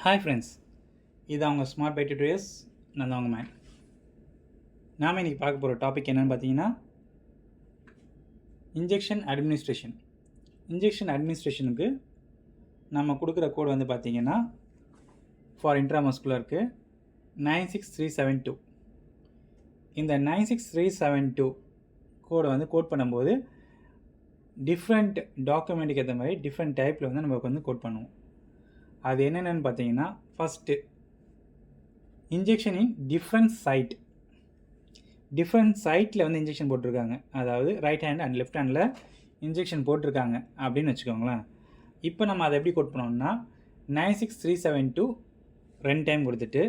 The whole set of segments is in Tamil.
ஹாய் ஃப்ரெண்ட்ஸ், இது அவங்க ஸ்மார்ட் பை டியூட்டோரியல்ஸ். நான் தான் அவங்க மேன். நாம் இன்றைக்கி பார்க்க போகிற டாபிக் என்னென்னு பார்த்தீங்கன்னா இன்ஜெக்ஷன் அட்மினிஸ்ட்ரேஷனுக்கு நம்ம கொடுக்குற கோட் வந்து பார்த்திங்கன்னா ஃபார் இன்ட்ராமஸ்குலருக்கு 96372. இந்த 96372 கோடை வந்து கோட் பண்ணும்போது டிஃப்ரெண்ட் டாக்குமெண்ட்டுக்கு ஏற்ற மாதிரி டிஃப்ரெண்ட் டைப்பில் வந்து நம்ம வந்து கோட் பண்ணுவோம். அது என்னென்னு பார்த்தீங்கன்னா, ஃபஸ்ட்டு இன்ஜெக்ஷன் இன் டிஃப்ரெண்ட் சைட்டில் வந்து இன்ஜெக்ஷன் போட்டிருக்காங்க. அதாவது right hand and left handle injection போட்டிருக்காங்க அப்படின்னு வச்சுக்கோங்களேன். இப்போ நம்ம அதை எப்படி கோட் பண்ணோம்னா 96372 2 டைம் கொடுத்துட்டு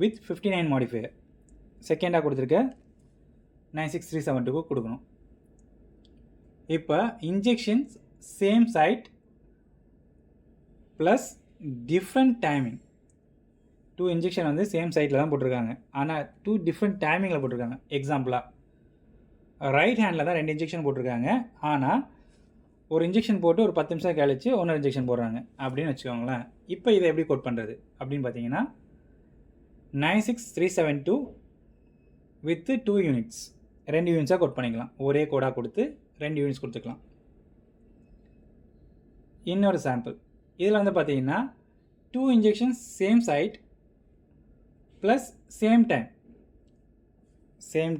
வித் 59 மாடிஃபையர் செகண்டாக கொடுத்துருக்க 96372 கொடுக்கணும். இப்போ injections same side plus different timing. 2 injection வந்து சேம் சைட்டில் தான் போட்டிருக்காங்க, ஆனால் 2 டிஃப்ரெண்ட் டைமிங்கில் போட்டிருக்காங்க. எக்ஸாம்பிளாக ரைட் ஹேண்டில் தான் 2 இன்ஜெக்ஷன் போட்டிருக்காங்க, ஆனால் ஒரு இன்ஜெக்ஷன் போட்டு ஒரு 10 நிமிஷம் கழிச்சு இன்னொரு இன்ஜெக்ஷன் போடுறாங்க அப்படின்னு வச்சுக்கோங்களேன். இப்போ இதை எப்படி கோட் பண்ணுறது அப்படின்னு பார்த்தீங்கன்னா 96372 வித் 2 யூனிட்ஸ் 2 யூனிட்ஸாக கோட் பண்ணிக்கலாம். ஒரே கோடாக கொடுத்து 2 யூனிட்ஸ் கொடுத்துக்கலாம். இன்னொரு சாம்பிள் இதில் வந்து பார்த்தீங்கன்னா 2 injections same side plus same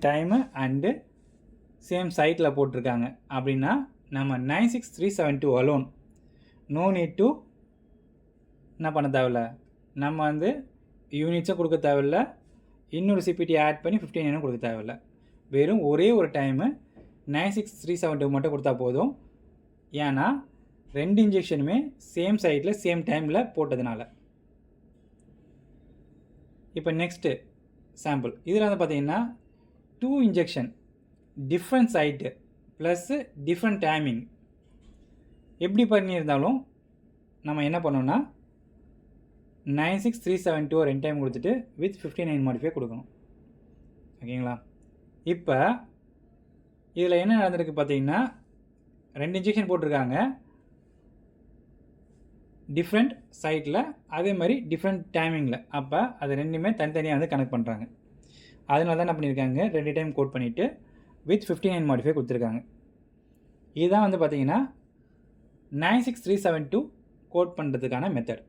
time and same சைட்டில் போட்டிருக்காங்க அப்படின்னா நம்ம 96372 அலோன், நோ நீட் டு என்ன பண்ண தேவையில்ல, நம்ம வந்து யூனிட்ஸும் கொடுக்க தேவையில்லை, இன்னொரு சிபிடி ஆட் பண்ணி 15 கொடுக்க தேவையில்லை. வெறும் ஒரே ஒரு டைமு 96372 மட்டும் கொடுத்தா போதும். ஏன்னா 2 இன்ஜெக்ஷனுமே சேம் சைட்டில் சேம் டைமில் போட்டதுனால. இப்போ நெக்ஸ்ட்டு சாம்பிள் இதில் வந்து பார்த்தீங்கன்னா 2 injection different side plus different timing. எப்படி பண்ணியிருந்தாலும் நம்ம என்ன பண்ணோம்னா 96372 2 டைம் கொடுத்துட்டு வித் 59 மாடிஃபை கொடுக்கணும். ஓகேங்களா? இப்போ இதில் என்ன நடந்திருக்கு பார்த்தீங்கன்னா 2 இன்ஜெக்ஷன் போட்டிருக்காங்க டிஃப்ரெண்ட் சைட்டில், அதே மாதிரி டிஃப்ரெண்ட் டைமிங்கில். அப்போ அது ரெண்டுமே தனித்தனியாக வந்து கனெக்ட் பண்ணுறாங்க. அதனால தான் என்ன பண்ணியிருக்காங்க, 2 டைம் கோட் பண்ணிவிட்டு வித் 59 மாடிஃபை கொடுத்துருக்காங்க. இதுதான் வந்து பார்த்திங்கன்னா 96372 கோட் பண்ணுறதுக்கான மெத்தட்.